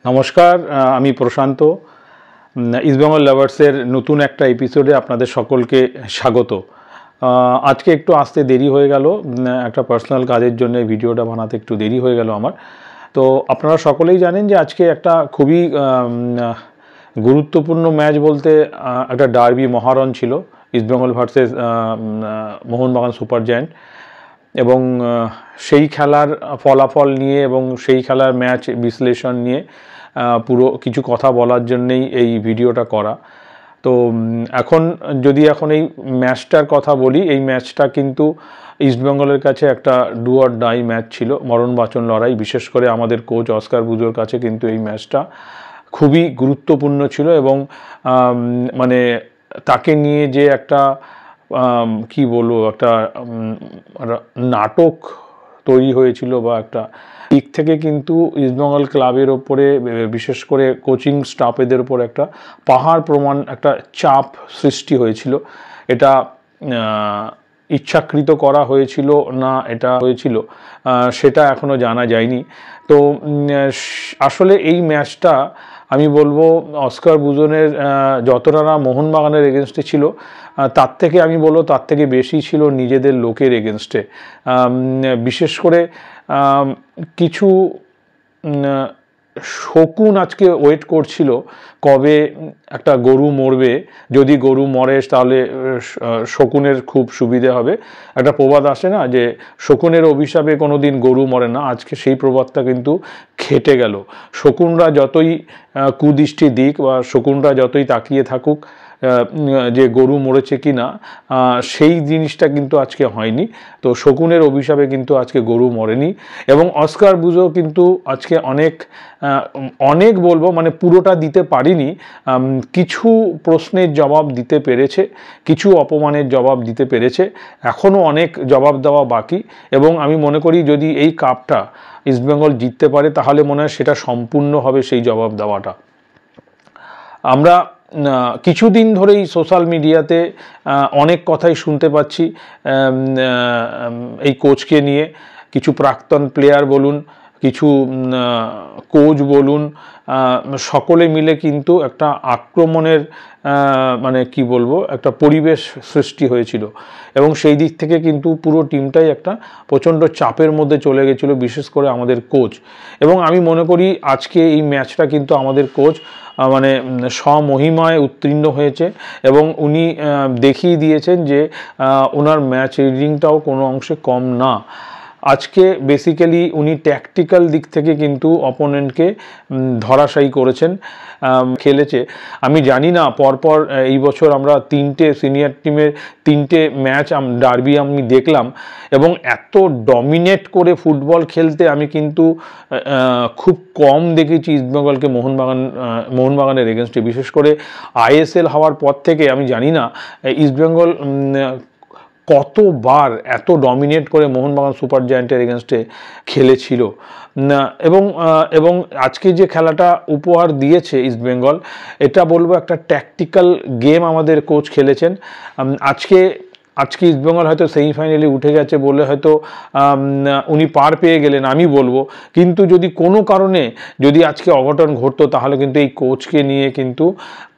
নমস্কার, আমি প্রশান্ত। ইস্টবেঙ্গল লাভার্সের নতুন একটা এপিসোডে আপনাদের সকলকে স্বাগত। আজকে একটু আসতে দেরি হয়ে গেল, একটা পার্সোনাল কাজের জন্য ভিডিওটা বানাতে একটু দেরি হয়ে গেল আমার। তো আপনারা সকলেই জানেন যে আজকে একটা খুবই গুরুত্বপূর্ণ ম্যাচ বলতে একটা ডার্বি মহারণ ছিল, East Bengal versus Mohun Bagan super giant. এবং সেই খেলার ফলাফল নিয়ে এবং সেই খেলার ম্যাচ বিশ্লেষণ নিয়ে পুরো কিছু কথা বলার জন্যেই এই ভিডিওটা করা। তো এখন এই ম্যাচটার কথা বলি, এই ম্যাচটা কিন্তু ইস্টবেঙ্গলের কাছে একটা ডু অর ডাই ম্যাচ ছিল, মরণ বাঁচন লড়াই। বিশেষ করে আমাদের কোচ অস্কার বুজোর কাছে কিন্তু এই ম্যাচটা খুবই গুরুত্বপূর্ণ ছিল এবং মানে তাকে নিয়ে যে একটা কি বলবো, একটা নাটক তৈরি হয়েছিল বা একটা দিক থেকে কিন্তু ইস্টবেঙ্গল ক্লাবের ওপরে, বিশেষ করে কোচিং স্টাফেদের ওপর একটা পাহাড় প্রমাণ একটা চাপ সৃষ্টি হয়েছিল। এটা ইচ্ছাকৃত করা হয়েছিল না এটা হয়েছিল সেটা এখনও জানা যায়নি। তো আসলে এই ম্যাচটা আমি বলবো অস্কার বুজনের যতটা না মোহনবাগানের এগেনস্টে ছিল, তার থেকে আমি বলবো তার থেকে বেশি ছিল নিজেদের লোকের এগেনস্টে। বিশেষ করে কিছু শকুন আজকে ওয়েট করছিল কবে একটা গরু মরবে, যদি গরু মরে তাহলে শকুনের খুব সুবিধে হবে। একটা প্রবাদ আসে না যে শকুনের অভিশাপে কোনো দিন গরু মরে না, আজকে সেই প্রবাদটা কিন্তু খেটে গেল। শকুনরা যতই কুদৃষ্টি দিক বা শকুনরা যতই তাকিয়ে থাকুক যে গরু মরেছে কি না, সেই জিনিসটা কিন্তু আজকে হয়নি। তো শকুনের অভিশাপে কিন্তু আজকে গরু মরেনি এবং অস্কার বুজো কিন্তু আজকে অনেক বলবো, মানে পুরোটা দিতে পারিনি, কিছু প্রশ্নের জবাব দিতে পেরেছে, কিছু অপমানের জবাব দিতে পেরেছে, এখনও অনেক জবাব দেওয়া বাকি। এবং আমি মনে করি যদি এই কাপটা ইস্টবেঙ্গল জিততে পারে তাহলে মনে হয় সেটা সম্পূর্ণ হবে সেই জবাব দেওয়াটা। আমরা কিছুদিন ধরেই সোশ্যাল মিডিয়াতে অনেক কথাই শুনতে পাচ্ছি এই কোচকে নিয়ে। কিছু প্রাক্তন প্লেয়ার বলুন, কিছু কোচ বলুন, সকলে মিলে কিন্তু একটা আক্রমণের মানে কি বলবো একটা পরিবেশ সৃষ্টি হয়েছিল এবং সেই দিক থেকে কিন্তু পুরো টিমটাই একটা প্রচণ্ড চাপের মধ্যে চলে গেছিলো, বিশেষ করে আমাদের কোচ। এবং আমি মনে করি আজকে এই ম্যাচটা কিন্তু আমাদের কোচ মানে স্বমহিমায় উত্তীর্ণ হয়েছে এবং উনি দেখিয়ে দিয়েছেন যে ওনার ম্যাচ রিডিংটাও কোনো অংশে কম না। আজকে বেসিক্যালি উনি ট্যাকটিক্যাল দিক থেকে কিন্তু অপোনেন্টকে ধরাশায়ী করেছেন, খেলেছে। আমি জানি না, পরপর এই বছর আমরা 3টে সিনিয়র টিমের 3টে ম্যাচ ডার্বি আমি দেখলাম এবং এত ডমিনেট করে ফুটবল খেলতে আমি কিন্তু খুব কম দেখেছি ইস্টবেঙ্গলকে মোহনবাগানের এগেনস্টে। বিশেষ করে আইএসএল হওয়ার পর থেকে আমি জানি না ইস্টবেঙ্গল কতবার এত ডমিনেট করে মোহনবাগান সুপার জায়ান্টের এগেনস্টে খেলেছিল। এবং আজকে যে খেলাটা উপহার দিয়েছে ইস্টবেঙ্গল, এটা বলবো একটা ট্যাকটিক্যাল গেম আমাদের কোচ খেলেছেন। আজকে ইস্টবেঙ্গল হয়তো সেমিফাইনালে উঠে গেছে বলে হয়তো উনি পার পেয়ে গেলেন আমি বলবো, কিন্তু যদি কোনো কারণে যদি আজকে অঘটন ঘটতো তাহলে কিন্তু এই কোচকে নিয়ে কিন্তু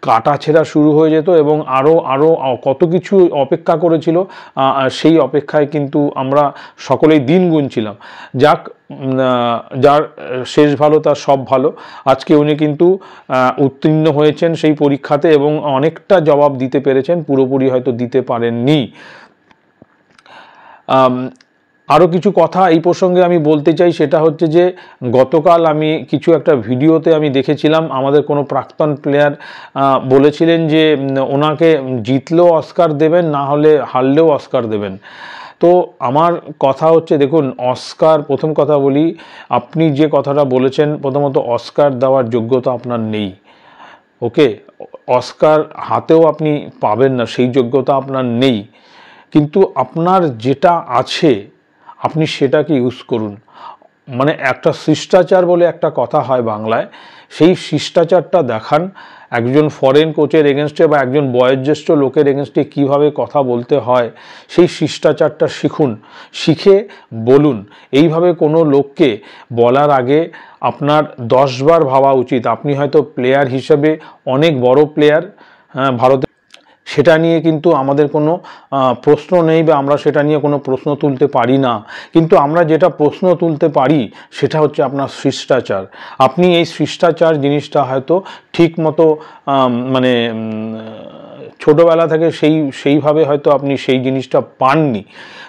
কাটাছেঁড়া শুরু হয়ে যেত এবং আরও কত কিছু অপেক্ষা করেছিল, সেই অপেক্ষায় কিন্তু আমরা সকলেই দিন গুনছিলাম। যার শেষ ভালো তার সব ভালো। আজকে উনি কিন্তু উত্তীর্ণ হয়েছেন সেই পরীক্ষাতে এবং অনেকটা জবাব দিতে পেরেছেন, পুরোপুরি হয়তো দিতে পারেননি। আরও কিছু কথা এই প্রসঙ্গে আমি বলতে চাই, সেটা হচ্ছে যে গতকাল আমি কিছু একটা ভিডিওতে আমি দেখেছিলাম আমাদের কোনো প্রাক্তন প্লেয়ার বলেছিলেন যে ওনাকে জিতলেও অস্কার দেবেন, না হলে হারলেও অস্কার দেবেন। তো আমার কথা হচ্ছে, দেখুন অস্কার, প্রথম কথা বলি, আপনি যে কথাটা বলেছেন, প্রথমত অস্কার দেওয়ার যোগ্যতা আপনার নেই। ওকে, অস্কার হাতেও আপনি পাবেন না, সেই যোগ্যতা আপনার নেই। কিন্তু আপনার যেটা আছে আপনি সেটাকে ইউজ করুন। মানে একটা শিষ্টাচার বলে একটা কথা হয় বাংলায়, সেই শিষ্টাচারটা দেখান। একজন ফরেন কোচের এগেনস্টে বা একজন বয়োজ্যেষ্ঠ লোকের এগেনস্টে কীভাবে কথা বলতে হয় সেই শিষ্টাচারটা শিখুন, শিখে বলুন। এইভাবে কোনো লোককে বলার আগে আপনার 10 বার ভাবা উচিত। আপনি হয়তো প্লেয়ার হিসেবে অনেক বড় প্লেয়ার, হ্যাঁ, ভারতে, সেটা নিয়ে কিন্তু আমাদের কোনো প্রশ্ন নেই বা আমরা সেটা নিয়ে কোনো প্রশ্ন তুলতে পারি না, কিন্তু আমরা যেটা প্রশ্ন তুলতে পারি সেটা হচ্ছে আপনার শিষ্টাচার। আপনি এই শিষ্টাচার জিনিসটা হয়তো ঠিক মতো মানে ছোটোবেলা থেকে সেইভাবে হয়তো আপনি সেই জিনিসটা পাননি,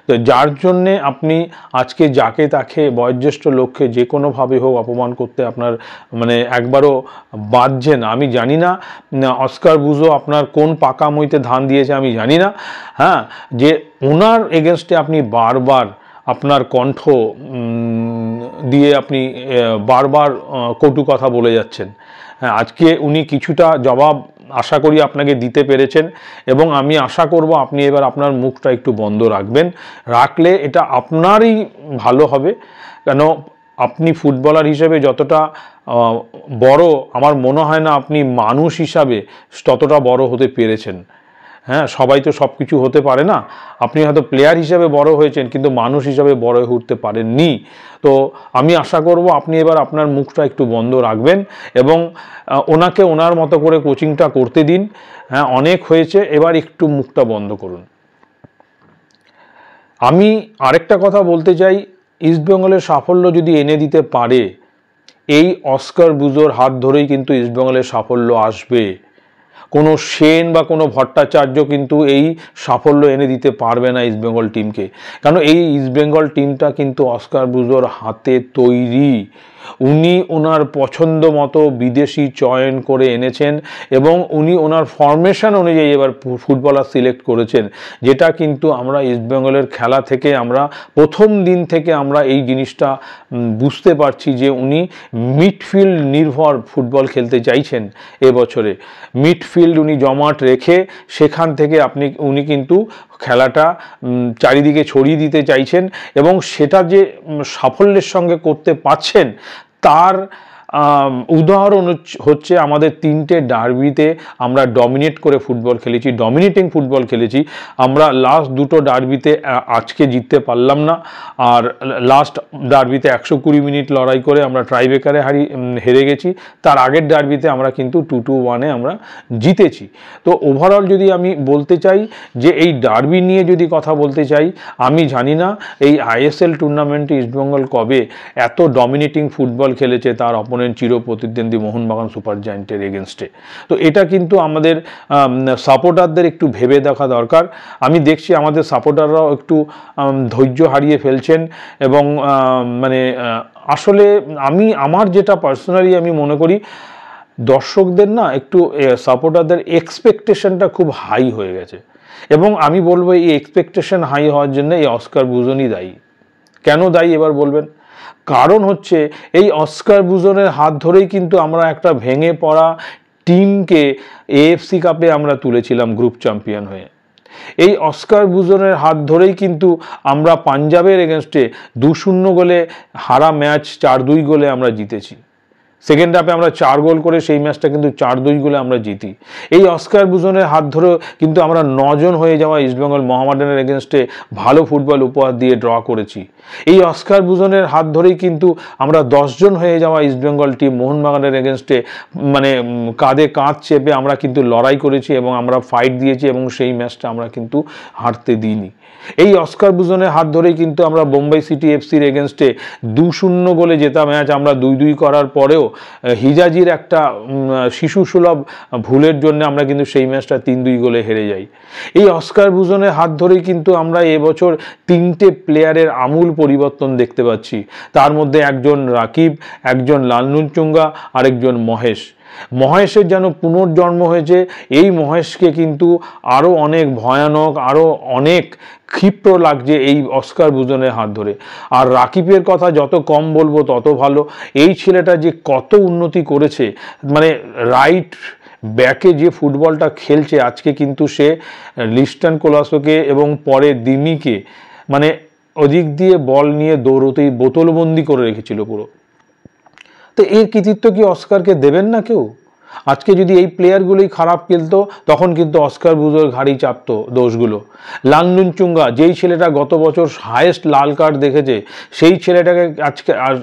তো যার জন্যে আপনি আজকে যাকে তাকে বয়োজ্যেষ্ঠ লোককে যে কোনোভাবে হোক অপমান করতে আপনার মানে একবারও বাজছে না। আমি জানি না অস্কার বুজো আপনার কোন পাকা মইতে ধান দিয়েছে আমি জানি না, হ্যাঁ, যে ওনার এগেনস্টে আপনি বারবার আপনার কণ্ঠ দিয়ে আপনি বারবার কটু কথা বলে যাচ্ছেন। হ্যাঁ, আজকে উনি কিছুটা জবাব আশা করি আপনাকে দিতে পেরেছেন এবং আমি আশা করব আপনি এবার আপনার মুখটা একটু বন্ধ রাখবেন, রাখলে এটা আপনারই ভালো হবে। কেন আপনি ফুটবলার হিসেবে যতটা বড়, আমার মনে হয় না আপনি মানুষ হিসাবে ততটা বড় হতে পেরেছেন। হ্যাঁ, সবাই তো সব কিছু হতে পারে না। আপনি হয়তো প্লেয়ার হিসেবে বড় হয়েছেন কিন্তু মানুষ হিসাবে বড় হয়ে উঠতে পারেননি। তো আমি আশা করব আপনি এবার আপনার মুখটা একটু বন্ধ রাখবেন এবং ওনাকে ওনার মতো করে কোচিংটা করতে দিন। হ্যাঁ, অনেক হয়েছে, এবার একটু মুখটা বন্ধ করুন। আমি আরেকটা কথা বলতে চাই, ইস্টবেঙ্গলের সাফল্য যদি এনে দিতে পারে, এই অস্কার বুজোর হাত ধরেই কিন্তু ইস্টবেঙ্গলের সাফল্য আসবে। কোনো সেন বা কোনো ভট্টাচার্য কিন্তু এই সাফল্য এনে দিতে পারবে না ইস্টবেঙ্গল টিমকে, কারণ এই ইস্টবেঙ্গল টিমটা কিন্তু অস্কার বুজোর হাতে তৈরি। উনি ওনার পছন্দ মতো বিদেশি চয়ন করে এনেছেন এবং উনি ওনার ফরমেশন অনুযায়ী এবার ফুটবলার সিলেক্ট করেছেন, যেটা কিন্তু আমরা ইস্টবেঙ্গলের খেলা থেকে আমরা প্রথম দিন থেকে আমরা এই জিনিসটা বুঝতে পারছি যে উনি মিডফিল্ড নির্ভর ফুটবল খেলতে চাইছেন। এবছরে মিডফিল্ড উনি জমাট রেখে সেখান থেকে উনি কিন্তু খেলাটা চারিদিকে ছড়িয়ে দিতে চাইছেন এবং সেটা যে সাফল্যের সঙ্গে করতে পারছেন তার উদাহরণ হচ্ছে আমাদের 3টে ডার্বিতে আমরা ডমিনেট করে ফুটবল খেলেছি, ডমিনেটিং ফুটবল খেলেছি। আমরা লাস্ট 2টো ডার্বিতে আজকে জিততে পারলাম না, আর লাস্ট ডার্বিতে 120 মিনিট লড়াই করে আমরা ট্রাইব্রেকারে হেরে গেছি। তার আগের ডার্বিতে আমরা কিন্তু 2-1-এ আমরা জিতেছি। তো ওভারঅল যদি আমি বলতে চাই যে এই ডার্বি নিয়ে যদি কথা বলতে চাই, আমি জানি না এই ISL টুর্নামেন্টে ইস্টবেঙ্গল কবে এত ডমিনেটিং ফুটবল খেলেছে তার অপোনেন্ট চির প্রতিদ্বন্দ্বী মোহনবাগান সুপার জায়েন্টের এগেনস্টে। তো এটা কিন্তু আমাদের সাপোর্টারদের একটু ভেবে দেখা দরকার। আমি দেখছি আমাদের সাপোর্টাররাও একটু ধৈর্য হারিয়ে ফেলছেন এবং মানে আসলে আমার যেটা পার্সোনালি আমি মনে করি, দর্শকদের না একটু সাপোর্টারদের এক্সপেকটেশনটা খুব হাই হয়ে গেছে এবং আমি বলবো এই এক্সপেকটেশন হাই হওয়ার জন্য এই অস্কার বুজনই দায়ী। কেন দায়ী এবার বলবেন? কারণ হচ্ছে এই অস্কার বুজনের হাত ধরেই কিন্তু আমরা একটা ভেঙে পড়া টিমকে AFC কাপে আমরা তুলেছিলাম গ্রুপ চ্যাম্পিয়ন হয়ে। এই অস্কার বুজনের হাত ধরেই কিন্তু আমরা পাঞ্জাবের এগেনস্টে 2-0 গোলে হারা ম্যাচ 4-2 গোলে আমরা জিতেছি। সেকেন্ড হাফে আমরা 4 গোল করে সেই ম্যাচটা কিন্তু 4-2 গোলে আমরা জিতি। এই অস্কার বুজনের হাত ধরে কিন্তু আমরা 9 জন হয়ে যাওয়া ইস্টবেঙ্গল মোহামেডানের এগেনস্টে ভালো ফুটবল উপহার দিয়ে ড্র করেছি। এই অস্কার বুজনের হাত ধরেই কিন্তু আমরা 10 জন হয়ে যাওয়া ইস্টবেঙ্গল টিম মোহনবাগানের এগেনস্টে মানে কাঁধে কাঁধ চেপে আমরা কিন্তু লড়াই করেছি এবং আমরা ফাইট দিয়েছি এবং সেই ম্যাচটা আমরা কিন্তু হারতে দিইনি। এই অস্কার বুজনের হাত ধরেই কিন্তু আমরা বোম্বাই সিটি FCর এগেনস্টে 2-0 গোলে জেতা ম্যাচ আমরা 2-2 করার পরেও হিজাজির একটা শিশুসুলভ ভুলের জন্য আমরা কিন্তু সেই ম্যাচটা 3-2 গোলে হেরে যাই। এই অস্কার বুজনের হাত ধরেই কিন্তু আমরা এবছর 3টে প্লেয়ারের আমূল পরিবর্তন দেখতে পাচ্ছি। তার মধ্যে একজন রাকিব, একজন লালনুনচুঙ্গা, আরেকজন মহেশের যেন পুনর্জন্ম হয়েছে। এই মহেশকে কিন্তু আরও অনেক ভয়ানক, আরও অনেক ক্ষিপ্র লাগছে এই অস্কার বুজনের হাত ধরে। আর রাকিবের কথা যত কম বলবো তত ভালো। এই ছেলেটা যে কত উন্নতি করেছে, মানে রাইট ব্যাকে যে ফুটবলটা খেলছে আজকে, কিন্তু সে লিস্টন কোলাসোকে এবং পরে দিমিকে মানে ওদিক দিয়ে বল নিয়ে দৌড়তেই বোতলবন্দি করে রেখেছিল পুরো। তো এর কৃতিত্ব কি অস্কারকে দেবেন না কেউ? আজকে যদি এই প্লেয়ারগুলোই খারাপ খেলতো তখন কিন্তু অস্কার বুজোর ঘাড়ি চাপতো দোষগুলো। লাংনুনচুঙ্গা, যেই ছেলেটা গত বছর হায়েস্ট লাল কার্ড দেখেছে, সেই ছেলেটাকে আজকে আর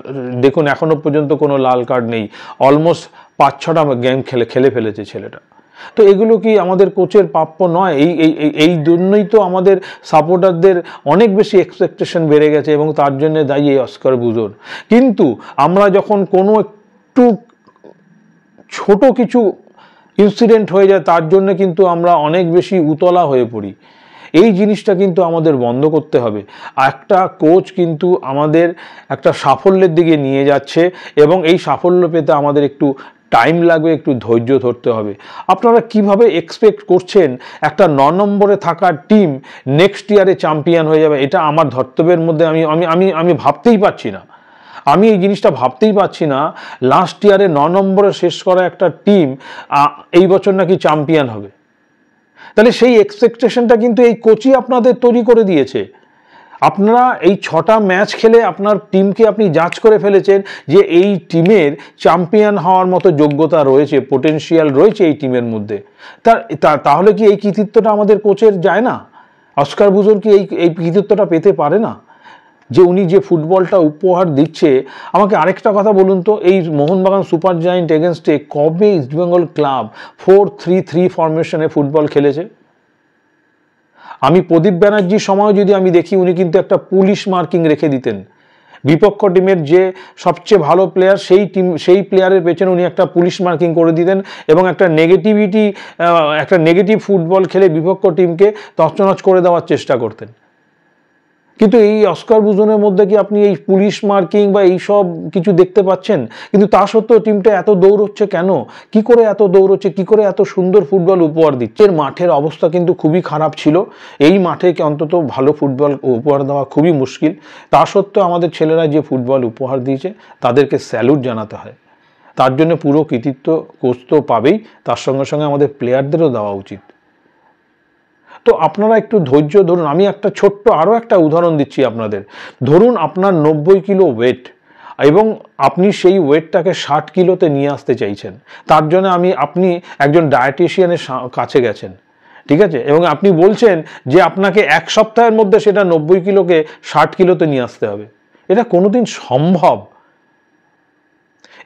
দেখুন এখনো পর্যন্ত কোনো লাল কার্ড নেই, অলমোস্ট 5-6টা গেম খেলে ফেলেছে ছেলেটা। তো এগুলো কি আমাদের কোচের প্রাপ্য নয়? এই জন্যই তো আমাদের সাপোর্টারদের অনেক বেশি এক্সপেকটেশন বেড়ে গেছে এবং তার জন্য দায়ী এই অস্কার বুজোর। কিন্তু আমরা যখন কোনো একটু ছোট কিছু ইনসিডেন্ট হয়ে যায় তার জন্য কিন্তু আমরা অনেক বেশি উতলা হয়ে পড়ি। এই জিনিসটা কিন্তু আমাদের বন্ধ করতে হবে। একটা কোচ কিন্তু আমাদের একটা সাফল্যের দিকে নিয়ে যাচ্ছে এবং এই সাফল্য পেতে আমাদের একটু টাইম লাগবে, একটু ধৈর্য ধরতে হবে। আপনারা কিভাবে এক্সপেক্ট করছেন একটা 9 নম্বরে থাকা টিম নেক্সট ইয়ারে চ্যাম্পিয়ন হয়ে যাবে? এটা আমার ধর্তব্যের মধ্যে আমি ভাবতেই পারছি না। আমি এই জিনিসটা ভাবতেই পারছি না। লাস্ট ইয়ারে 9 নম্বরে শেষ করা একটা টিম এই বছর নাকি চ্যাম্পিয়ন হবে। তাহলে সেই এক্সপেকটেশনটা কিন্তু এই কোচই আপনাদের তৈরি করে দিয়েছে। আপনারা এই 6টা ম্যাচ খেলে আপনার টিমকে আপনি জাজ করে ফেলেছেন যে এই টিমের চ্যাম্পিয়ন হওয়ার মতো যোগ্যতা রয়েছে, পোটেনশিয়াল রয়েছে এই টিমের মধ্যে। তাহলে কি এই কৃতিত্বটা আমাদের কোচের যায় না? অস্কার বুজোর কি এই কৃতিত্বটা পেতে পারে না যে উনি যে ফুটবলটা উপহার দিচ্ছে? আমাকে আরেকটা কথা বলুন তো, এই মোহনবাগান সুপার জায়েন্ট এগেনস্টে কবে ইস্টবেঙ্গল ক্লাব 4-3-3 ফরমেশনে ফুটবল খেলেছে? আমি প্রদীপ ব্যানার্জির সময় যদি আমি দেখি, উনি কিন্তু একটা পুলিশ মার্কিং রেখে দিতেন। বিপক্ষ টিমের যে সবচেয়ে ভালো প্লেয়ার সেই প্লেয়ারের পেছনে উনি একটা পুলিশ মার্কিং করে দিতেন এবং একটা নেগেটিভ ফুটবল খেলে বিপক্ষ টিমকে তছনছ করে দেওয়ার চেষ্টা করতেন। কিন্তু এই অস্কার বুজনের মধ্যে কি আপনি এই পুলিশ মার্কিং বা এই সব কিছু দেখতে পাচ্ছেন? কিন্তু তা সত্ত্বেও টিমটা এত দৌড়চ্ছে কেন? কি করে এত দৌড়চ্ছে? কি করে এত সুন্দর ফুটবল উপহার দিচ্ছে? মাঠের অবস্থা কিন্তু খুবই খারাপ ছিল। এই মাঠে অন্তত ভালো ফুটবল উপহার দেওয়া খুবই মুশকিল। তা সত্ত্বেও আমাদের ছেলেরা যে ফুটবল উপহার দিয়েছে তাদেরকে স্যালুট জানাতে হয়। তার জন্য পুরো কৃতিত্ব কোচ তো পাবেই, তার সঙ্গে সঙ্গে আমাদের প্লেয়ারদেরও দেওয়া উচিত। তো আপনারা একটু ধৈর্য ধরুন। আমি একটা ছোট্ট আরও একটা উদাহরণ দিচ্ছি আপনাদের। ধরুন আপনার 90 কিলো ওয়েট এবং আপনি সেই ওয়েটটাকে 60 কিলোতে নিয়ে আসতে চাইছেন। তার জন্য আপনি একজন ডায়েটিশিয়ানের কাছে গেছেন, ঠিক আছে, এবং আপনি বলছেন যে আপনাকে 1 সপ্তাহের মধ্যে সেটা 90 কিলোকে 60 কিলোতে নিয়ে আসতে হবে। এটা কোনোদিন সম্ভব?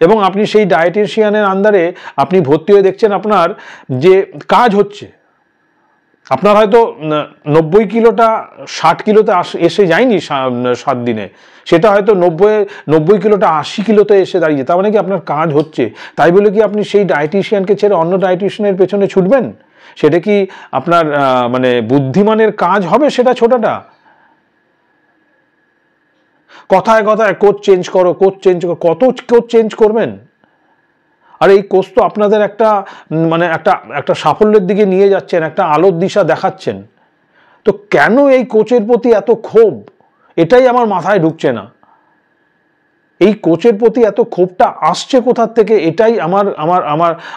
এবং আপনি সেই ডায়েটিশিয়ানের আন্ডারে আপনি ভর্তি হয়ে দেখছেন আপনার যে কাজ হচ্ছে, আপনার হয়তো 90 কিলোটা 60 কিলোতে এসে যায়নি 7 দিনে, সেটা হয়তো 90 কিলোটা 80 কিলোতে এসে দাঁড়িয়েছে। তার মানে কি আপনার কাজ হচ্ছে? তাই বলে কি আপনি সেই ডায়েটিশিয়ানকে ছেড়ে অন্য ডায়েটিশিয়ানের পেছনে ছুটবেন? সেটা কি আপনার মানে বুদ্ধিমানের কাজ হবে সেটা ছোটাটা? কথায় কথায় কোচ চেঞ্জ করো, কত কোচ চেঞ্জ করবেন? আর এই কোচ তো আপনাদের একটা সাফল্যের দিকে নিয়ে যাচ্ছেন, একটা আলোর দিশা দেখাচ্ছেন। তো কেন এই কোচের প্রতি এত ক্ষোভ? এটাই আমার মাথায় ঢুকছে না। এই কোচের প্রতি এত ক্ষোভটা আসছে কোথার থেকে? এটাই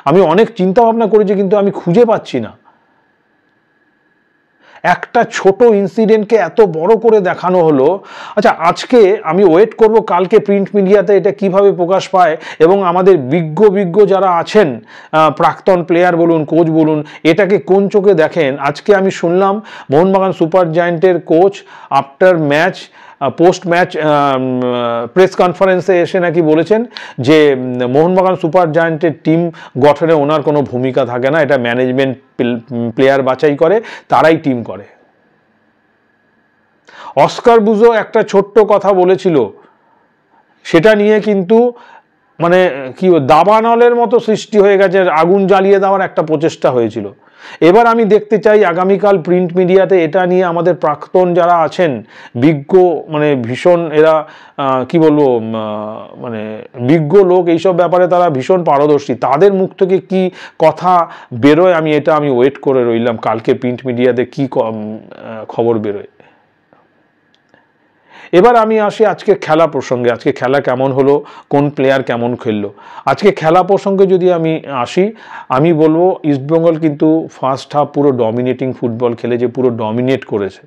আমি অনেক চিন্তা ভাবনা করেছি কিন্তু আমি খুঁজে পাচ্ছি না। একটা ছোট ইনসিডেন্টকে এত বড় করে দেখানো হলো। আচ্ছা, আজকে আমি ওয়েট করব কালকে প্রিন্ট মিডিয়াতে এটা কিভাবে প্রকাশ পায় এবং আমাদের বিজ্ঞ যারা আছেন, প্রাক্তন প্লেয়ার বলুন, কোচ বলুন, এটাকে কোন চোখে দেখেন। আজকে আমি শুনলাম মোহনবাগান সুপার জায়েন্টের coach after match post match press কনফারেন্সে এসে নাকি বলেছেন যে মোহনবাগান সুপার জায়েন্টের টিম গঠনে ওনার কোনো ভূমিকা থাকে না, এটা ম্যানেজমেন্ট প্লেয়ার বাছাই করে, তারাই টিম করে। অস্কার বুজো একটা ছোট্ট কথা বলেছিল, সেটা নিয়ে কিন্তু মানে কি দাবানলের মতো সৃষ্টি হয়ে গেছে, আগুন জ্বালিয়ে দেওয়ার একটা প্রচেষ্টা হয়েছিল। এবার আমি দেখতে চাই আগামীকাল প্রিন্ট মিডিয়াতে এটা নিয়ে আমাদের প্রাক্তন যারা আছেন বিজ্ঞ, মানে ভীষণ এরা কি বলবো মানে বিজ্ঞ লোক, এইসব ব্যাপারে তারা ভীষণ পারদর্শী, তাদের মুখ থেকে কি কথা বেরোয় আমি ওয়েট করে রইলাম কালকে প্রিন্ট মিডিয়াতে কি খবর বেরোয়। এবার আমি আসি আজকে খেলা প্রসঙ্গে। আজকে খেলা কেমন হলো, কোন প্লেয়ার কেমন খেললো। আজকে খেলা প্রসঙ্গে যদি আমি আসি, আমি বলবো ইস্টবেঙ্গল কিন্তু ফার্স্ট হাফ পুরো ডমিনেটিং ফুটবল খেলেছে, পুরো ডমিনেট করেছে।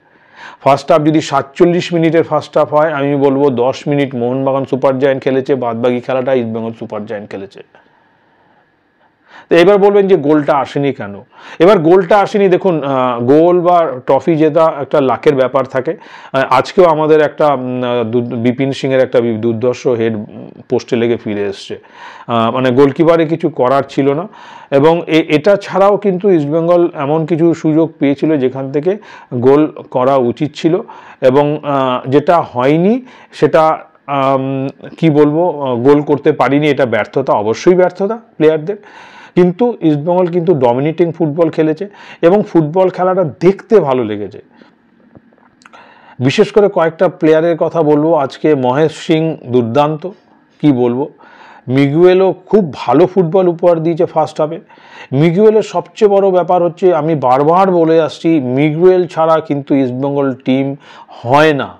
ফার্স্ট হাফ যদি 47 মিনিটের ফার্স্ট হাফ হয়, আমি বলবো 10 মিনিট মোহনবাগান সুপার জায়েন্ট খেলেছে, বাদবাকি খেলাটা ইস্টবেঙ্গল সুপার জায়েন্ট খেলেছে। তো এবার বলবেন যে গোলটা আসেনি কেন? এবার গোলটা আসেনি, দেখুন গোল বা ট্রফি জেতা একটা লাকের ব্যাপার থাকে। আজকেও আমাদের একটা বিপিন সিংয়ের একটা দুর্ধর্ষ হেড পোস্টে লেগে ফিরে এসছে, মানে গোলকিপারে কিছু করার ছিল না। এবং এটা ছাড়াও কিন্তু ইস্টবেঙ্গল এমন কিছু সুযোগ পেয়েছিল যেখান থেকে গোল করা উচিত ছিল, এবং যেটা হয়নি সেটা কি বলবো, গোল করতে পারিনি, এটা ব্যর্থতা, অবশ্যই ব্যর্থতা প্লেয়ারদের। কিন্তু ইস্টবেঙ্গল কিন্তু ডমিনেটিং ফুটবল খেলেছে এবং ফুটবল খেলাটা দেখতে ভালো লেগেছে। বিশেষ করে কয়েকটা প্লেয়ারের কথা বলবো আজকে। মহেশ সিং দুর্দান্ত, কি বলবো। মিগুয়েলও খুব ভালো ফুটবল উপহার দিয়েছে ফার্স্ট হাফে। মিগুয়েলের সবচেয়ে বড় ব্যাপার হচ্ছে, আমি বারবার বলে আসছি, মিগুয়েল ছাড়া কিন্তু ইস্টবেঙ্গল টিম হয় না।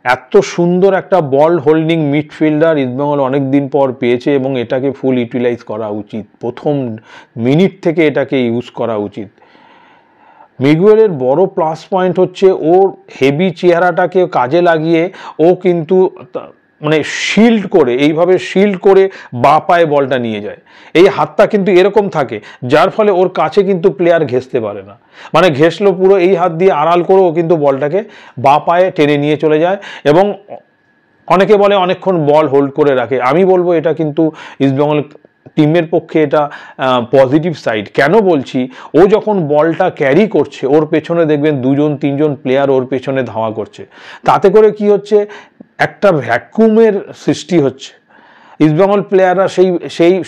এত সুন্দর একটা বল হোল্ডিং মিডফিল্ডার ইস্টবেঙ্গল অনেক দিন পর পেয়েছে এবং এটাকে ফুল ইউটিলাইজ করা উচিত, প্রথম মিনিট থেকে এটাকে ইউজ করা উচিত। মিগুয়েলের বড় প্লাস পয়েন্ট হচ্ছে ওর হেভি চেহারাটাকে কাজে লাগিয়ে ও কিন্তু মানে শিল্ড করে, এইভাবে শিল্ড করে বাঁ পায়ে বলটা নিয়ে যায়। এই হাতটা কিন্তু এরকম থাকে, যার ফলে ওর কাছে কিন্তু প্লেয়ার ঘেঁষতে পারে না, মানে ঘেঁষলো পুরো এই হাত দিয়ে আড়াল করেও কিন্তু বলটাকে বাঁ পায়ে টেনে নিয়ে চলে যায় এবং অনেকে বলে অনেকক্ষণ বল হোল্ড করে রাখে। আমি বলবো এটা কিন্তু ইস্টবেঙ্গল টিমের পক্ষে এটা পজিটিভ সাইড। কেন বলছি, ও যখন বলটা ক্যারি করছে ওর পেছনে দেখবেন 2-3জন প্লেয়ার ওর পেছনে ধাওয়া করছে, তাতে করে কি হচ্ছে, একটা ভ্যাকুমের সৃষ্টি হচ্ছে। ইস্টবেঙ্গল প্লেয়াররা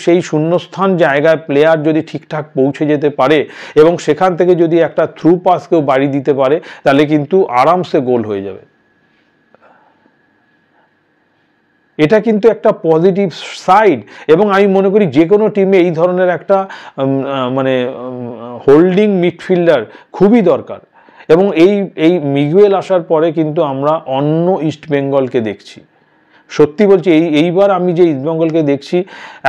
সেই শূন্যস্থান জায়গায় প্লেয়ার যদি ঠিকঠাক পৌঁছে যেতে পারে এবং সেখান থেকে যদি একটা থ্রু পাস কেউ বাড়ি দিতে পারে, তাহলে কিন্তু আরামসে গোল হয়ে যাবে। এটা কিন্তু একটা পজিটিভ সাইড এবং আমি মনে করি যে কোনো টিমে এই ধরনের একটা মানে হোল্ডিং মিডফিল্ডার খুবই দরকার। এবং এই মিগুয়েল আসার পরে কিন্তু আমরা অন্য ইস্টবেঙ্গলকে দেখছি। সত্যি বলছি, এইবার আমি যে ইস্টবেঙ্গলকে দেখছি,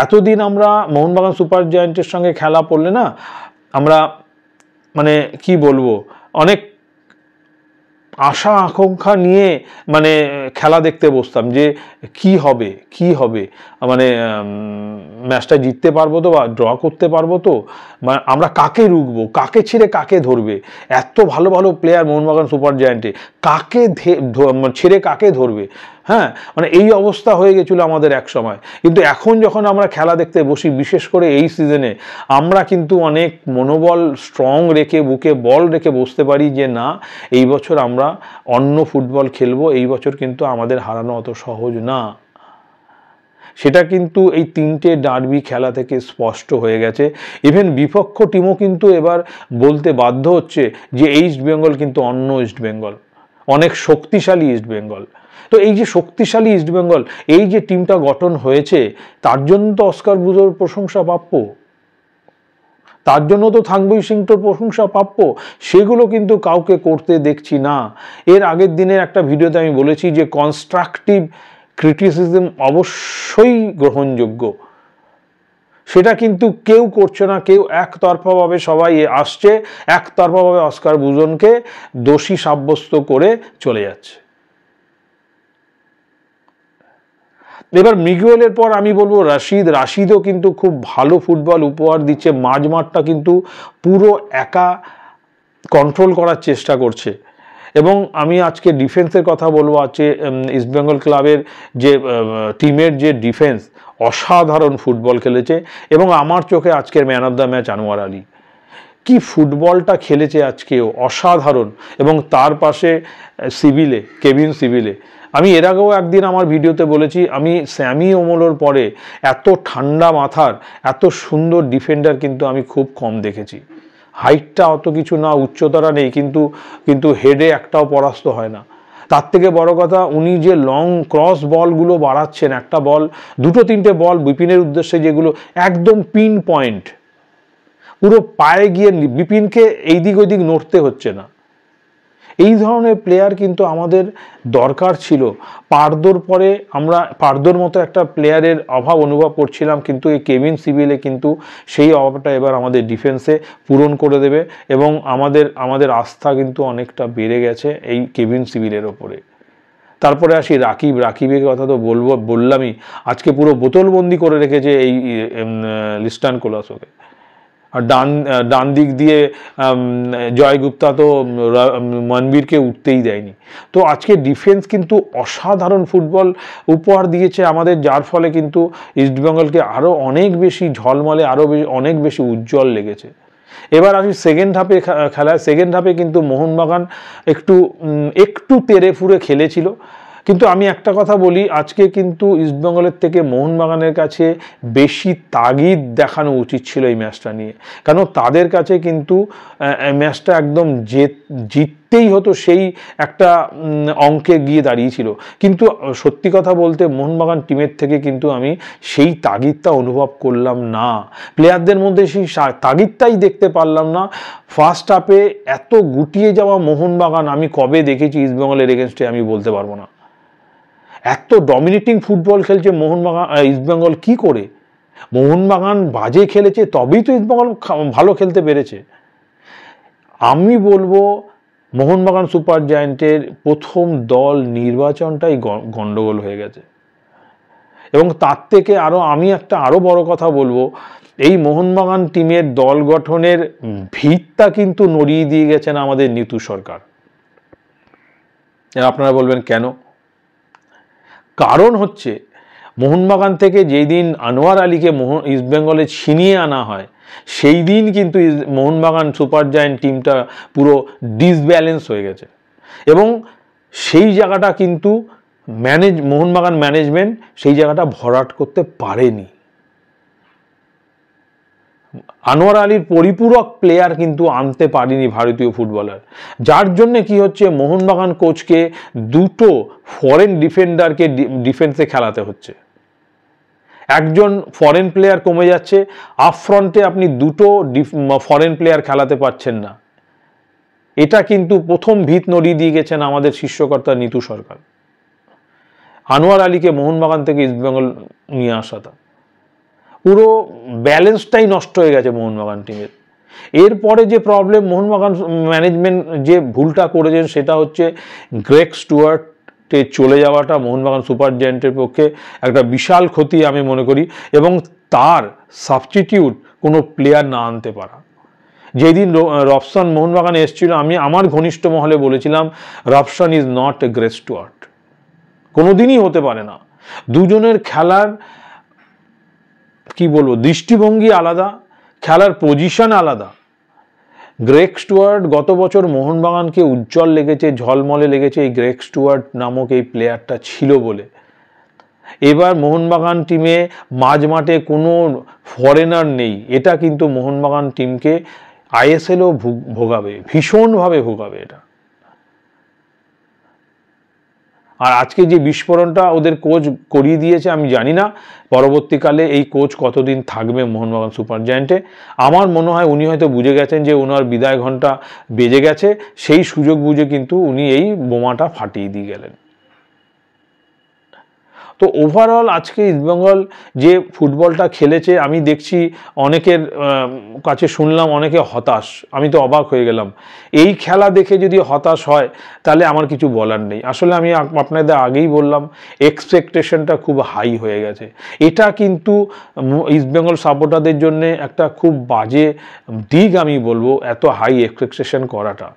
এতদিন আমরা মোহনবাগান সুপার জায়ান্টের সঙ্গে খেলা পড়লে না, আমরা মানে কি বলবো, অনেক আশা আকাঙ্ক্ষা নিয়ে মানে খেলা দেখতে বসতাম যে কি হবে, মানে ম্যাচটা জিততে পারবো তো বা ড্র করতে পারবো তো, মানে আমরা কাকে রুখবো, কাকে ছেড়ে কাকে ধরবে, এত ভালো ভালো প্লেয়ার মোহনবাগান সুপার জায়ান্টে, কাকে ছেড়ে কাকে ধরবে। হ্যাঁ, মানে এই অবস্থা হয়ে গেছিল আমাদের এক সময়। কিন্তু এখন যখন আমরা খেলা দেখতে বসি, বিশেষ করে এই সিজনে, আমরা কিন্তু অনেক মনোবল স্ট্রং রেখে, বুকে বল রেখে বসতে পারি যে না, এই বছর আমরা অন্য ফুটবল খেলবো, এই বছর কিন্তু আমাদের হারানো অত সহজ না। সেটা কিন্তু এই 3টে ডার্বি খেলা থেকে স্পষ্ট হয়ে গেছে। ইভেন বিপক্ষ টিমও কিন্তু এবার বলতে বাধ্য হচ্ছে যে এই ইস্টবেঙ্গল কিন্তু অন্য ইস্টবেঙ্গল, অনেক শক্তিশালী ইস্টবেঙ্গল। তো এই যে শক্তিশালী ইস্টবেঙ্গল, এই যে টিমটা গঠন হয়েছে, তার জন্য তো অস্কার বুজোর প্রশংসা প্রাপ্য, তার জন্য তো থাংবই সিংটোর প্রশংসা প্রাপ্য। সেগুলো কিন্তু কাউকে করতে দেখছি না। এর আগের দিনের একটা ভিডিওতে আমি বলেছি যে কনস্ট্রাকটিভ ক্রিটিসিজম অবশ্যই গ্রহণযোগ্য, সেটা কিন্তু কেউ করছে না। কেউ একতরফাভাবে সবাই আসছে, একতরফাভাবে অস্কার বুজনকে দোষী সাব্যস্ত করে চলে যাচ্ছে। এবার মিগুয়েলের পর আমি বলবো রাশিদও কিন্তু খুব ভালো ফুটবল উপহার দিচ্ছে। মাঝমাঠটা কিন্তু পুরো একা কন্ট্রোল করার চেষ্টা করছে। এবং আমি আজকে ডিফেন্সের কথা বলবো। আছে ইস্টবেঙ্গল ক্লাবের যে টিমের যে ডিফেন্স, অসাধারণ ফুটবল খেলেছে এবং আমার চোখে আজকের man of the match Anwar Ali. কি ফুটবলটা খেলেছে আজকেও, অসাধারণ। এবং তার পাশে কেভিন সিভিলে। আমি এর আগেও একদিন আমার ভিডিওতে বলেছি, আমি স্যামি ওমোলোর পরে এত ঠান্ডা মাথার, এত সুন্দর ডিফেন্ডার কিন্তু আমি খুব কম দেখেছি। হাইটটা অত কিছু না, উচ্চতাটা নেই, কিন্তু হেডে একটাও পরাস্ত হয় না। তার থেকে বড় কথা, উনি যে লং ক্রস বলগুলো বাড়াচ্ছেন, একটা বল 2-3টে বল বিপিনের উদ্দেশ্যে, যেগুলো একদম পিন পয়েন্ট, পুরো পায়ে গিয়ে বিপিনকে এই দিক ওই দিক নড়তে হচ্ছে না। এই ধরনের প্লেয়ার কিন্তু আমাদের দরকার ছিল। পারদোর পরে আমরা পারদোর মতো একটা প্লেয়ারের অভাব অনুভব করছিলাম, কিন্তু এই কেভিন সিভিলে কিন্তু সেই অভাবটা এবার আমাদের ডিফেন্সে পূরণ করে দেবে এবং আমাদের আস্থা কিন্তু অনেকটা বেড়ে গেছে এই কেভিন সিভিলের ওপরে। তারপরে আসি রাকিবের কথা তো বললামই, আজকে পুরো বোতলবন্দি করে রেখেছে এই লিস্টান কোলাসোকে। আর ডান দিক দিয়ে জয় গুপ্তা তো মনবীরকে উঠতেই দেয়নি। তো আজকে ডিফেন্স কিন্তু অসাধারণ ফুটবল উপহার দিয়েছে আমাদের, যার ফলে কিন্তু ইস্টবেঙ্গলকে আরও অনেক বেশি ঝলমলে, আরও অনেক বেশি উজ্জ্বল লেগেছে। এবার আসি সেকেন্ড হাফে খেলায়। সেকেন্ড হাফে কিন্তু মোহনবাগান একটু তেরে ফুরে খেলেছিল, কিন্তু আমি একটা কথা বলি, আজকে কিন্তু ইস্টবেঙ্গলের থেকে মোহনবাগানের কাছে বেশি তাগিদ দেখানো উচিত ছিল এই ম্যাচটা নিয়ে, কারণ তাদের কাছে কিন্তু ম্যাচটা একদম জিততেই হতো সেই একটা অঙ্কে গিয়ে দাঁড়িয়েছিল। কিন্তু সত্যি কথা বলতে মোহনবাগান টিমের থেকে কিন্তু আমি সেই তাগিদটা অনুভব করলাম না, প্লেয়ারদের মধ্যে সেই তাগিদটাই দেখতে পারলাম না। ফার্স্ট হাফে এত গুটিয়ে যাওয়া মোহনবাগান আমি কবে দেখেছি ইস্টবেঙ্গলের এগেনস্টে আমি বলতে পারবো না। এত ডমিনেটিং ফুটবল খেলছে মোহনবাগান, ইস্টবেঙ্গল কি করে? মোহনবাগান বাজে খেলেছে তবেই তো ইস্টবেঙ্গল ভালো খেলতে পেরেছে। আমি বলবো মোহনবাগান সুপার জায়ান্টের প্রথম দল নির্বাচনটাই গন্ডগোল হয়ে গেছে, এবং তার থেকে আমি আরো বড় কথা বলবো, এই মোহনবাগান টিমের দল গঠনের ভিতটা কিন্তু নড়িয়ে দিয়ে গেছেন আমাদের নিতু সরকার। আপনারা বলবেন কেন? কারণ হচ্ছে মোহনবাগান থেকে যেই দিন আনোয়ার আলীকে ইস্টবেঙ্গলে ছিনিয়ে আনা হয়, সেই দিন কিন্তু মোহনবাগান সুপার জায়ান্ট টিমটা পুরো ডিসব্যালেন্স হয়ে গেছে, এবং সেই জায়গাটা কিন্তু মোহনবাগান ম্যানেজমেন্ট সেই জায়গাটা ভরাট করতে পারেনি। আনোয়ার আলীর পরিপূরক প্লেয়ার কিন্তু আনতে পারেনি ভারতীয় ফুটবলার, যার জন্য কি হচ্ছে মোহনবাগান কোচকে দুটো ফরেন ডিফেন্ডারকে ডিফেন্সে খেলাতে হচ্ছে। একজন ফরেন প্লেয়ার কমে যাচ্ছে, আপ ফ্রন্টে আপনি দুটো ফরেন প্লেয়ার খেলাতে পারছেন না। এটা কিন্তু প্রথম ভিত নড়িয়ে দিয়ে গেছেন আমাদের শীর্ষকর্তা নিতু সরকার। আনোয়ার আলীকে মোহনবাগান থেকে ইস্টবেঙ্গল নিয়ে আসাটা পুরো ব্যালেন্সটাই নষ্ট হয়ে গেছে মোহনবাগান টিমের। এরপরে যে প্রবলেম মোহনবাগান ম্যানেজমেন্ট যে ভুলটা করেছেন সেটা হচ্ছে গ্রেগ স্টুয়ার্টে চলে যাওয়াটা মোহনবাগান সুপার জায়ান্টের পক্ষে একটা বিশাল ক্ষতি আমি মনে করি, এবং তার সাবস্টিটিউট কোনো প্লেয়ার না আনতে পারা। যেদিন রবসন মোহনবাগানে এসেছিল, আমি আমার ঘনিষ্ঠ মহলে বলেছিলাম Robson is not a Greg Stuart, কোনোদিনই হতে পারে না। দুজনের খেলার কি বলবো দৃষ্টিভঙ্গি আলাদা, খেলার পজিশন আলাদা। গ্রেগ স্টুয়ার্ট গত বছর মোহনবাগানকে উজ্জ্বল লেগেছে, ঝলমলে লেগেছে এই গ্রেগ স্টুয়ার্ট নামক এই প্লেয়ারটা ছিল বলে। এবার মোহনবাগান টিমে মাঝমাঠে কোনো ফরেনার নেই, এটা কিন্তু মোহনবাগান টিমকে আইএসএলও ভোগাবে, ভীষণভাবে ভোগাবে এটা। আর আজকে যে বিস্ফোরণটা ওদের কোচ করিয়ে দিয়েছে, আমি জানি না পরবর্তীকালে এই কোচ কতদিন থাকবে মোহনবাগান সুপার জায়ান্টে। আমার মনে হয় উনি হয়তো বুঝে গেছেন যে ওনার বিদায় ঘন্টা বেজে গেছে, সেই সুযোগ বুঝে কিন্তু উনি এই বোমাটা ফাটিয়ে দিয়ে গেলেন। তো ওভারঅল আজকে ইস্টবেঙ্গল যে ফুটবলটা খেলেছে, আমি দেখছি অনেকের কাছে শুনলাম অনেকে হতাশ। আমি তো অবাক হয়ে গেলাম। এই খেলা দেখে যদি হতাশ হয় তাহলে আমার কিছু বলার নেই। আসলে আমি আপনাদের আগেই বললাম এক্সপেকটেশনটা খুব হাই হয়ে গেছে। এটা কিন্তু ইস্টবেঙ্গল সাপোর্টারদের জন্য একটা খুব বাজে দিক আমি বলবো, এত হাই এক্সপেকটেশন করাটা।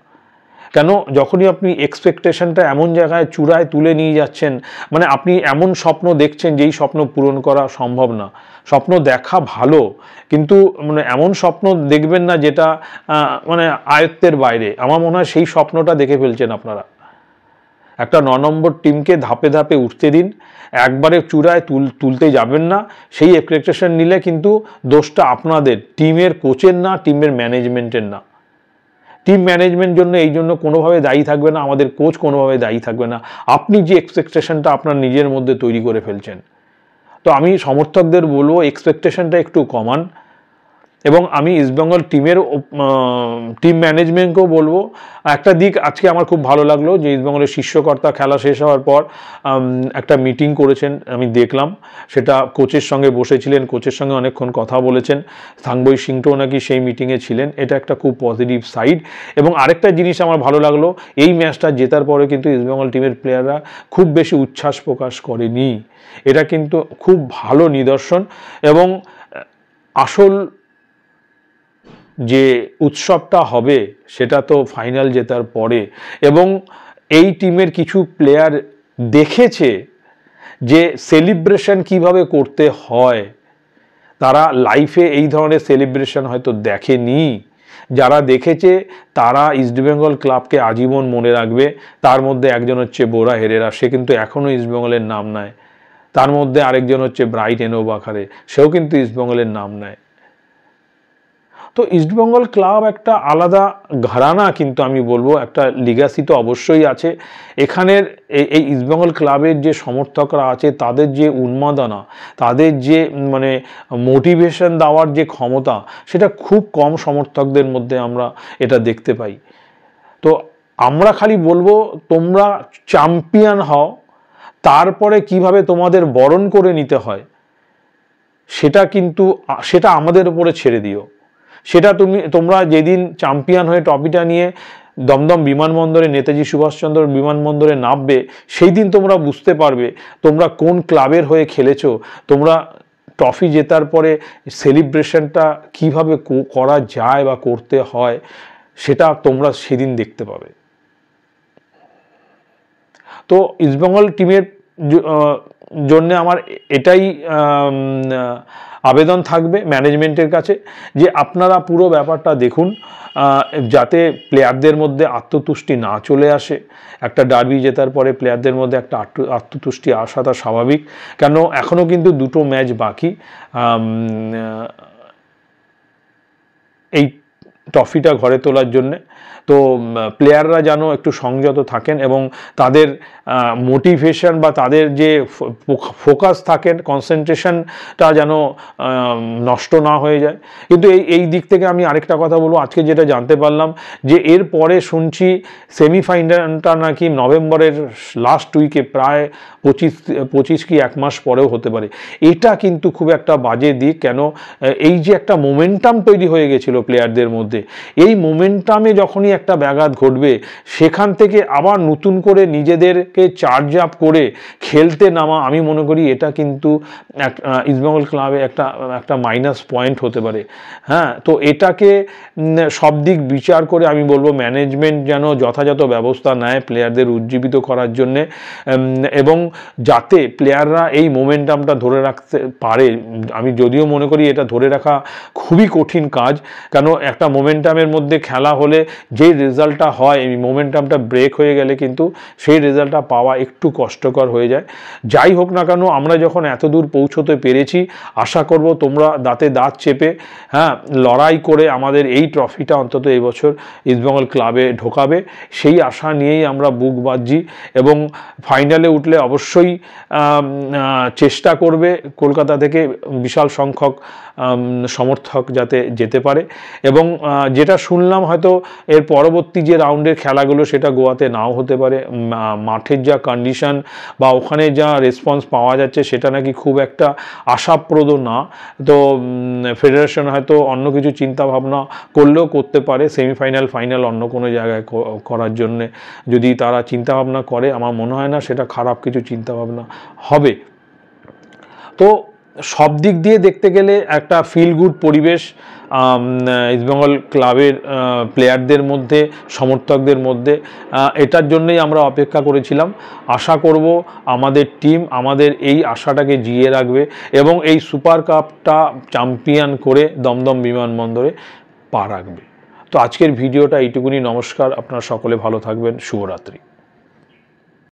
কেন? যখনই আপনি এক্সপেকটেশনটা এমন জায়গায় চূড়ায় তুলে নিয়ে যাচ্ছেন, মানে আপনি এমন স্বপ্ন দেখছেন যেই স্বপ্ন পূরণ করা সম্ভব না। স্বপ্ন দেখা ভালো, কিন্তু মানে এমন স্বপ্ন দেখবেন না যেটা মানে আয়ত্তের বাইরে। আমার মনে হয় সেই স্বপ্নটা দেখে ফেলছেন আপনারা। একটা 9 নম্বর টিমকে ধাপে ধাপে উঠতে দিন, একবারে চূড়ায় তুলতে যাবেন না। সেই এক্সপেকটেশন নিলে কিন্তু দোষটা আপনাদের, টিমের কোচের না, টিমের ম্যানেজমেন্টের না। টিম ম্যানেজমেন্ট জন্য এই জন্য কোনোভাবে দায়ী থাকবে না, আমাদের কোচ কোনোভাবে দায়ী থাকবে না। আপনি যে এক্সপেকটেশনটা আপনার নিজের মধ্যে তৈরি করে ফেলছেন। তো আমি সমর্থকদের বলবো এক্সপেকটেশনটা একটু কমান। এবং আমি ইস্টবেঙ্গল টিম ম্যানেজমেন্টকেও বলবো, একটা দিক আজকে আমার খুব ভালো লাগলো যে ইস্টবেঙ্গলের শীর্ষকর্তা খেলা শেষ হওয়ার পর একটা মিটিং করেছেন, আমি দেখলাম সেটা কোচের সঙ্গে বসেছিলেন, কোচের সঙ্গে অনেকক্ষণ কথা বলেছেন, থাংবই সিংটোও নাকি সেই মিটিংয়ে ছিলেন, এটা একটা খুব পজিটিভ সাইড। এবং আরেকটা জিনিস আমার ভালো লাগলো, এই ম্যাচটা জেতার পরে কিন্তু ইস্টবেঙ্গল টিমের প্লেয়াররা খুব বেশি উচ্ছ্বাস প্রকাশ করেনি, এটা কিন্তু খুব ভালো নিদর্শন। এবং আসল যে উৎসবটা হবে সেটা তো ফাইনাল জেতার পরে, এবং এই টিমের কিছু প্লেয়ার দেখেছে যে সেলিব্রেশন কিভাবে করতে হয়, তারা লাইফে এই ধরনের সেলিব্রেশন হয়তো দেখেনি, যারা দেখেছে তারা ইস্টবেঙ্গল ক্লাবকে আজীবন মনে রাখবে। তার মধ্যে একজন হচ্ছে বোরা হেরেরা, সে কিন্তু এখনও ইস্টবেঙ্গলের নাম নেয়। তার মধ্যে আরেকজন হচ্ছে ব্রাইট এনোবাখারে, সেও কিন্তু ইস্টবেঙ্গলের নাম নেয়। তো ইস্টবেঙ্গল ক্লাব একটা আলাদা ঘরানা, কিন্তু আমি বলবো একটা লিগাসি তো অবশ্যই আছে এখানের। এই ইস্টবেঙ্গল ক্লাবের যে সমর্থকরা আছে তাদের যে উন্মাদনা, তাদের যে মানে মোটিভেশন দেওয়ার যে ক্ষমতা, সেটা খুব কম সমর্থকদের মধ্যে আমরা এটা দেখতে পাই। তো আমরা খালি বলবো তোমরা চ্যাম্পিয়ন হও, তারপরে কিভাবে তোমাদের বরণ করে নিতে হয় সেটা আমাদের উপরে ছেড়ে দিও। সেটা তোমরা যেদিন চ্যাম্পিয়ন হয়ে ট্রফিটা নিয়ে দমদম বিমানবন্দরে, নেতাজি সুভাষচন্দ্র বিমানবন্দরে নামবে, সেই দিন তোমরা বুঝতে পারবে তোমরা কোন ক্লাবের হয়ে খেলেছো। তোমরা ট্রফি জেতার পরে সেলিব্রেশনটা কিভাবে করা যায় বা করতে হয় সেটা তোমরা সেদিন দেখতে পাবে। তো ইস্টবেঙ্গল টিমের জন্য আমার এটাই আবেদন থাকবে ম্যানেজমেন্টের কাছে যে আপনারা পুরো ব্যাপারটা দেখুন, যাতে প্লেয়ারদের মধ্যে আত্মতুষ্টি না চলে আসে। একটা ডার্বি জেতার পরে প্লেয়ারদের মধ্যে একটা আত্মতুষ্টি আসাটা স্বাভাবিক, কেন এখনও কিন্তু 2টো ম্যাচ বাকি এই ট্রফিটা ঘরে তোলার জন্যে। তো প্লেয়াররা যেন একটু সংযত থাকেন এবং তাদের মোটিভেশন বা তাদের যে ফোকাস থাকেন, কনসেন্ট্রেশনটা যেন নষ্ট না হয়ে যায়। কিন্তু এই দিক থেকে আমি আরেকটা কথা বলবো, আজকে যেটা জানতে পারলাম যে এর পরে শুনছি সেমিফাইনালটা নাকি নভেম্বরের লাস্ট উইকে, প্রায় 25 কি 1 মাস পরেও হতে পারে। এটা কিন্তু খুব একটা বাজে দিক, কেন এই যে একটা মোমেন্টাম তৈরি হয়ে গেছিলো প্লেয়ারদের মধ্যে, এই মোমেন্টামে যখনই একটা ব্যাঘাত ঘটবে, সেখান থেকে আবার নতুন করে নিজেদেরকে চার্জ আপ করে খেলতে নামা, আমি মনে করি এটা কিন্তু ইস্টবেঙ্গল ক্লাবে একটা মাইনাস পয়েন্ট হতে পারে। হ্যাঁ, তো এটাকে সব দিক বিচার করে আমি বলবো ম্যানেজমেন্ট যেন যথাযথ ব্যবস্থা নেয় প্লেয়ারদের উজ্জীবিত করার জন্যে, এবং যাতে প্লেয়াররা এই মোমেন্টামটা ধরে রাখতে পারে। আমি যদিও মনে করি এটা ধরে রাখা খুবই কঠিন কাজ, কেন একটা মোমেন্টামের মধ্যে খেলা হলে যেই রেজাল্টটা হয়, এই মোমেন্টামটা ব্রেক হয়ে গেলে কিন্তু সেই রেজাল্টটা পাওয়া একটু কষ্টকর হয়ে যায়। যাই হোক না কেন, আমরা যখন এত দূর পৌঁছতে পেরেছি, আশা করব তোমরা দাঁতে দাঁত চেপে লড়াই করে আমাদের এই ট্রফিটা অন্তত এবছর ইস্টবেঙ্গল ক্লাবে ঢোকাবে, সেই আশা নিয়েই আমরা বুক বাঁধছি। এবং ফাইনালে উঠলে অবশ্যই চেষ্টা করবে কলকাতা থেকে বিশাল সংখ্যক সমর্থক যাতে যেতে পারে। এবং যেটা শুনলাম হয়তো এর পরবর্তী যে রাউন্ডের খেলাগুলো সেটা গোয়াতে নাও হতে পারে, মাঠের যা কন্ডিশন বা ওখানে যা রেসপন্স পাওয়া যাচ্ছে সেটা নাকি খুব একটা আশাপ্রদ না। তো ফেডারেশন হয়তো অন্য কিছু চিন্তাভাবনা করলেও করতে পারে, সেমিফাইনাল ফাইনাল অন্য কোনো জায়গায় করার জন্যে যদি তারা চিন্তাভাবনা করে, আমার মনে হয় না সেটা খারাপ কিছু চিন্তাভাবনা হবে। তো সব দিক দিয়ে দেখতে গেলে একটা ফিল গুড পরিবেশ ইস্টবেঙ্গল ক্লাবের প্লেয়ারদের মধ্যে, সমর্থকদের মধ্যে, এটার জন্যই আমরা অপেক্ষা করেছিলাম। আশা করব আমাদের টিম আমাদের এই আশাটাকে জিয়ে রাখবে এবং এই সুপার কাপটা চ্যাম্পিয়ন করে দমদম বিমানবন্দরে পা রাখবে। তো আজকের ভিডিওটা এইটুকুনি। নমস্কার, আপনারা সকলে ভালো থাকবেন, শুভরাত্রি।